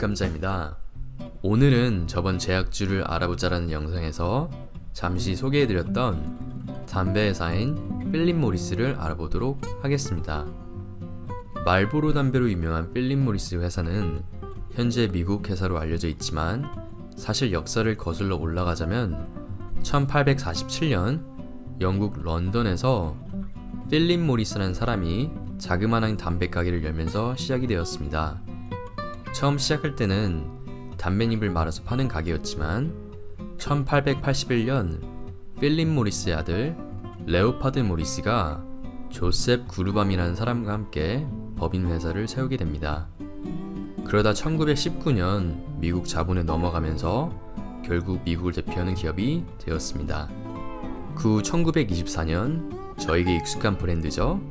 상감자입니다. 오늘은 저번 제약주를 알아보자라는 영상에서 잠시 소개해드렸던 담배 회사인 필립 모리스를 알아보도록 하겠습니다. 말보로 담배로 유명한 필립 모리스 회사는 현재 미국 회사로 알려져 있지만 사실 역사를 거슬러 올라가자면 1847년 영국 런던에서 필립 모리스라는 사람이 자그마한 담배 가게를 열면서 시작이 되었습니다. 처음 시작할 때는 담뱃잎을 말아서 파는 가게였지만 1881년 필립 모리스의 아들 레오파드 모리스가 조셉 구르밤이라는 사람과 함께 법인 회사를 세우게 됩니다. 그러다 1919년 미국 자본에 넘어가면서 결국 미국을 대표하는 기업이 되었습니다. 그 후 1924년 저에게 익숙한 브랜드죠.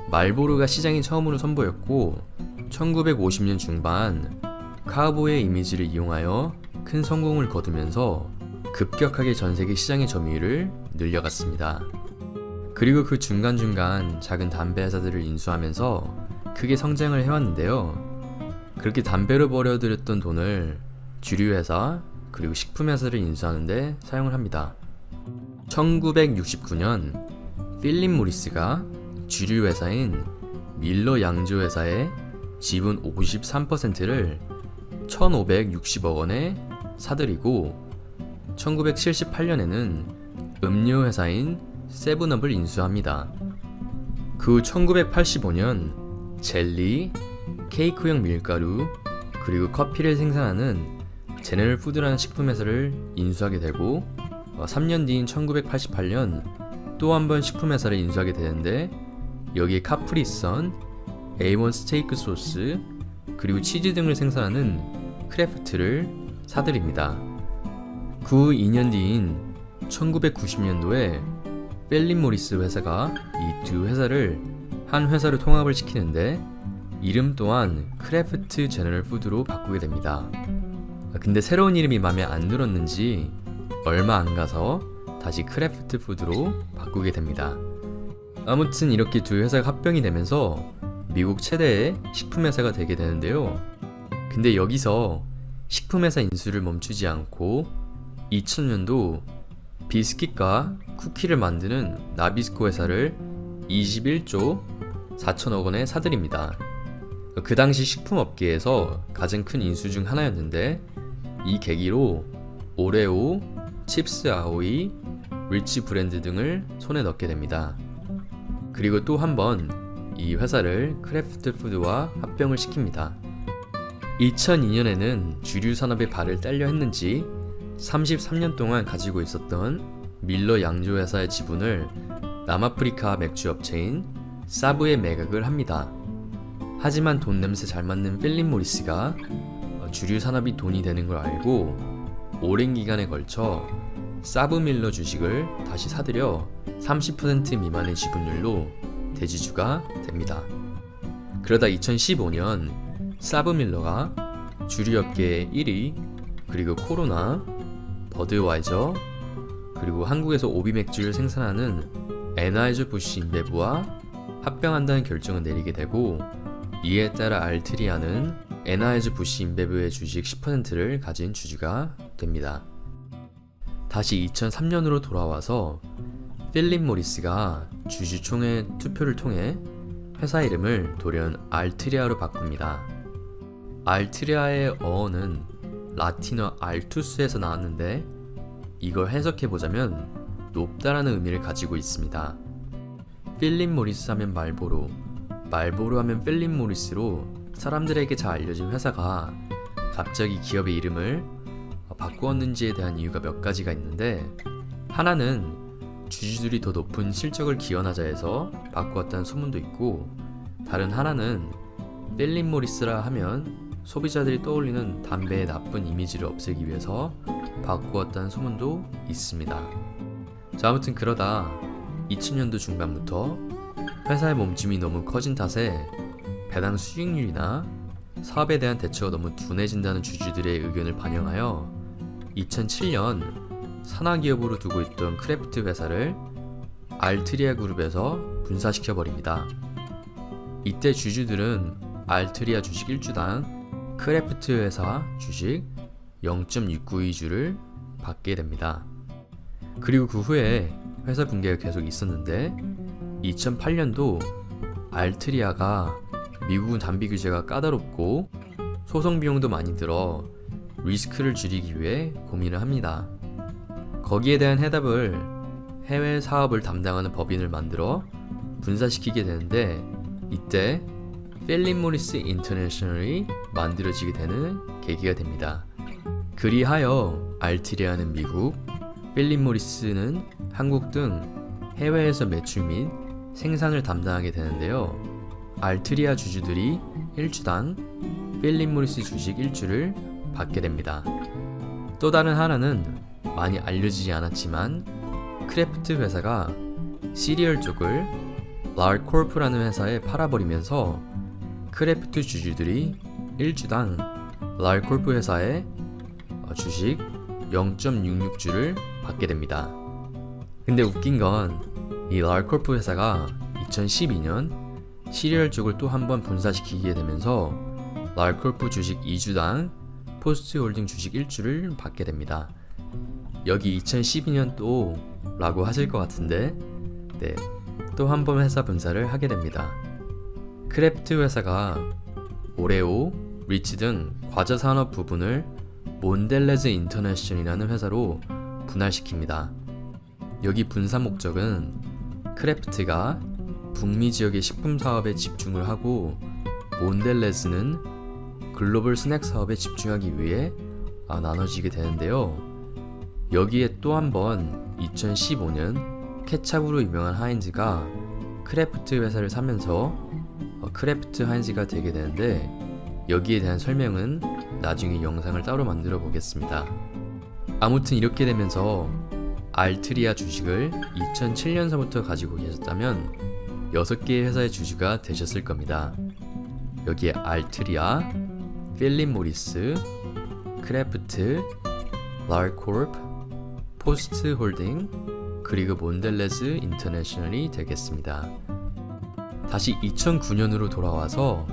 말보로가 시장에 처음으로 선보였고 1950년 중반 카우보이의 이미지를 이용하여 큰 성공을 거두면서 급격하게 전세계 시장의 점유율을 늘려갔습니다. 그리고 그 중간중간 작은 담배 회사들을 인수하면서 크게 성장을 해왔는데요. 그렇게 담배로 벌어들였던 돈을 주류 회사 그리고 식품 회사를 인수하는데 사용을 합니다. 1969년 필립 모리스가 주류 회사인 밀러 양조 회사의 지분 53%를 1,560억 원에 사들이고 1978년에는 음료 회사인 세븐업을 인수합니다. 그 후 1985년 젤리, 케이크용 밀가루, 그리고 커피를 생산하는 제너럴 푸드라는 식품 회사를 인수하게 되고 3년 뒤인 1988년 또 한 번 식품 회사를 인수하게 되는데 여기에 카프리선, A1 스테이크 소스, 그리고 치즈 등을 생산하는 크래프트를 사들입니다. 그 후 2년 뒤인 1990년도에 필립 모리스 회사가 이 두 회사를 한 회사로 통합을 시키는데 이름 또한 크래프트 제너럴 푸드로 바꾸게 됩니다. 근데 새로운 이름이 마음에 안 들었는지 얼마 안 가서 다시 크래프트 푸드로 바꾸게 됩니다. 아무튼 이렇게 두 회사가 합병이 되면서 미국 최대의 식품회사가 되게 되는데요. 근데 여기서 식품회사 인수를 멈추지 않고 2000년도 비스킷과 쿠키를 만드는 나비스코 회사를 21조 4천억 원에 사들입니다. 그 당시 식품업계에서 가장 큰 인수 중 하나였는데 이 계기로 오레오, 칩스 아오이, 리치 브랜드 등을 손에 넣게 됩니다. 그리고 또 한 번 이 회사를 크래프트 푸드와 합병을 시킵니다. 2002년에는 주류 산업에 발을 딸려 했는지 33년 동안 가지고 있었던 밀러 양조 회사의 지분을 남아프리카 맥주 업체인 사브에 매각을 합니다. 하지만 돈 냄새 잘 맡는 필립 모리스가 주류 산업이 돈이 되는 걸 알고 오랜 기간에 걸쳐 사브 밀러 주식을 다시 사들여 30% 미만의 지분율로 대지주가 됩니다. 그러다 2015년 사브 밀러가 주류업계의 1위, 그리고 코로나, 버드와이저, 그리고 한국에서 오비 맥주를 생산하는 에나이저 부시 인베브와 합병한다는 결정을 내리게 되고 이에 따라 알트리아는 에나이저 부시 인베브의 주식 10%를 가진 주주가 됩니다. 다시 2003년으로 돌아와서 필립 모리스가 주주총회 투표를 통해 회사 이름을 돌연 알트리아로 바꿉니다. 알트리아의 어원은 라틴어 알투스에서 나왔는데 이걸 해석해보자면 높다라는 의미를 가지고 있습니다. 필립 모리스 하면 말보로, 말보로 하면 필립 모리스로 사람들에게 잘 알려진 회사가 갑자기 기업의 이름을 바꾸었는지에 대한 이유가 몇 가지가 있는데 하나는 주주들이 더 높은 실적을 기원하자 해서 바꾸었다는 소문도 있고 다른 하나는 필립 모리스라 하면 소비자들이 떠올리는 담배의 나쁜 이미지를 없애기 위해서 바꾸었다는 소문도 있습니다. 자, 아무튼 그러다 2000년도 중반부터 회사의 몸집이 너무 커진 탓에 배당 수익률이나 사업에 대한 대처가 너무 둔해진다는 주주들의 의견을 반영하여 2007년 산하기업으로 두고 있던 크래프트 회사를 알트리아 그룹에서 분사시켜버립니다. 이때 주주들은 알트리아 주식 1주당 크래프트 회사 주식 0.692주를 받게 됩니다. 그리고 그 후에 회사 붕괴가 계속 있었는데 2008년도 알트리아가 미국은 담배 규제가 까다롭고 소송 비용도 많이 들어 리스크를 줄이기 위해 고민을 합니다. 거기에 대한 해답을 해외 사업을 담당하는 법인을 만들어 분사시키게 되는데 이때 필립 모리스 인터내셔널이 만들어지게 되는 계기가 됩니다. 그리하여 알트리아는 미국, 필립 모리스는 한국 등 해외에서 매출 및 생산을 담당하게 되는데요. 알트리아 주주들이 1주당 필립 모리스 주식 1주를 받게 됩니다. 또 다른 하나는 많이 알려지지 않았지만 크래프트 회사가 시리얼 쪽을 랄코프라는 회사에 팔아버리면서 크래프트 주주들이 1주당 랄코프 회사의 주식 0.66주를 받게 됩니다. 근데 웃긴 건 이 랄코프 회사가 2012년 시리얼 쪽을 또 한 번 분사시키게 되면서 랄코프 주식 2주당 포스트 홀딩 주식 1주를 받게 됩니다. 여기 2012년 또 라고 하실 것 같은데 네, 또 한 번 회사 분사를 하게 됩니다. 크래프트 회사가 오레오, 리치 등 과자 산업 부분을 몬델레즈 인터내셔널이라는 회사로 분할시킵니다. 여기 분사 목적은 크래프트가 북미 지역의 식품 사업에 집중을 하고 몬델레즈는 글로벌 스낵 사업에 집중하기 위해 나눠지게 되는데요. 여기에 또 한 번 2015년 케찹으로 유명한 하인즈가 크래프트 회사를 사면서 크래프트 하인즈가 되게 되는데 여기에 대한 설명은 나중에 영상을 따로 만들어 보겠습니다. 아무튼 이렇게 되면서 알트리아 주식을 2007년서부터 가지고 계셨다면 6개의 회사의 주주가 되셨을 겁니다. 여기에 알트리아, 필립 모리스, 크래프트, 랄코프, 포스트 홀딩, 그리고 몬델레즈 인터내셔널이 되겠습니다. 다시 2009년으로 돌아와서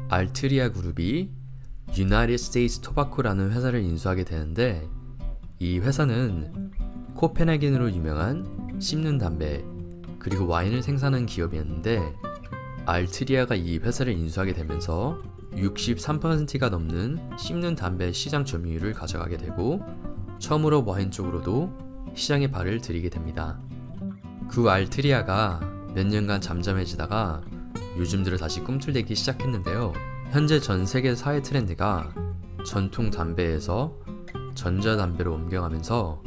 알트리아 그룹이 유나이티드 스테이츠 토바코라는 회사를 인수하게 되는데 이 회사는 코펜하겐으로 유명한 씹는 담배 그리고 와인을 생산하는 기업이었는데 알트리아가 이 회사를 인수하게 되면서 63%가 넘는 씹는 담배 시장 점유율을 가져가게 되고 처음으로 와인 쪽으로도 시장에 발을 들이게 됩니다. 그 알트리아가 몇 년간 잠잠해지다가 요즘 들어 다시 꿈틀대기 시작했는데요. 현재 전 세계 사회 트렌드가 전통 담배에서 전자담배로 옮겨가면서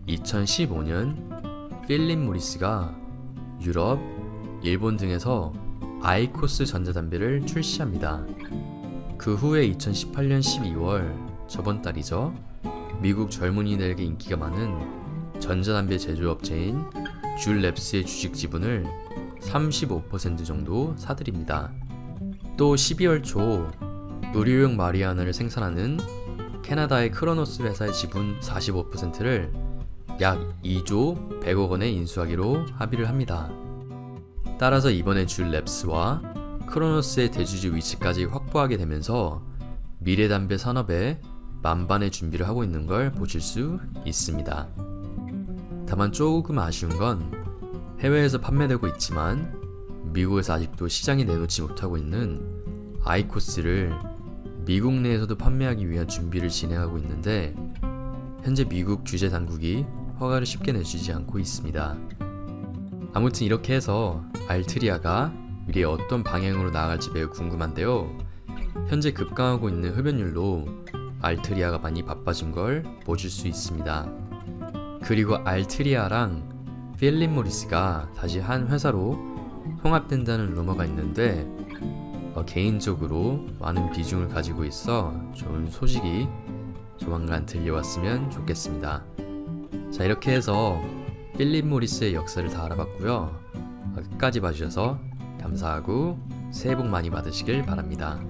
2015년 필립 모리스가 유럽, 일본 등에서 아이코스 전자담배를 출시합니다. 그 후에 2018년 12월 저번 달이죠. 미국 젊은이들에게 인기가 많은 전자담배 제조업체인 줄 랩스의 주식 지분을 35% 정도 사들입니다. 또 12월 초 의료용 마리아나를 생산하는 캐나다의 크로노스 회사의 지분 45%를 약 2조 100억 원에 인수하기로 합의를 합니다. 따라서 이번에 줄 랩스와 크로노스의 대주주 위치까지 확보하게 되면서 미래담배 산업에 만반의 준비를 하고 있는 걸 보실 수 있습니다. 다만 조금 아쉬운 건 해외에서 판매되고 있지만 미국에서 아직도 시장에 내놓지 못하고 있는 아이코스를 미국 내에서도 판매하기 위한 준비를 진행하고 있는데 현재 미국 규제 당국이 허가를 쉽게 내주지 않고 있습니다. 아무튼 이렇게 해서 알트리아가 미래에 어떤 방향으로 나아갈지 매우 궁금한데요. 현재 급강하고 있는 흡연율로 알트리아가 많이 바빠진 걸 보실 수 있습니다. 그리고 알트리아랑 필립 모리스가 다시 한 회사로 통합된다는 루머가 있는데 개인적으로 많은 비중을 가지고 있어 좋은 소식이 조만간 들려왔으면 좋겠습니다. 자, 이렇게 해서 필립 모리스의 역사를 다 알아봤고요. 끝까지 봐주셔서 감사하고 새해 복 많이 받으시길 바랍니다.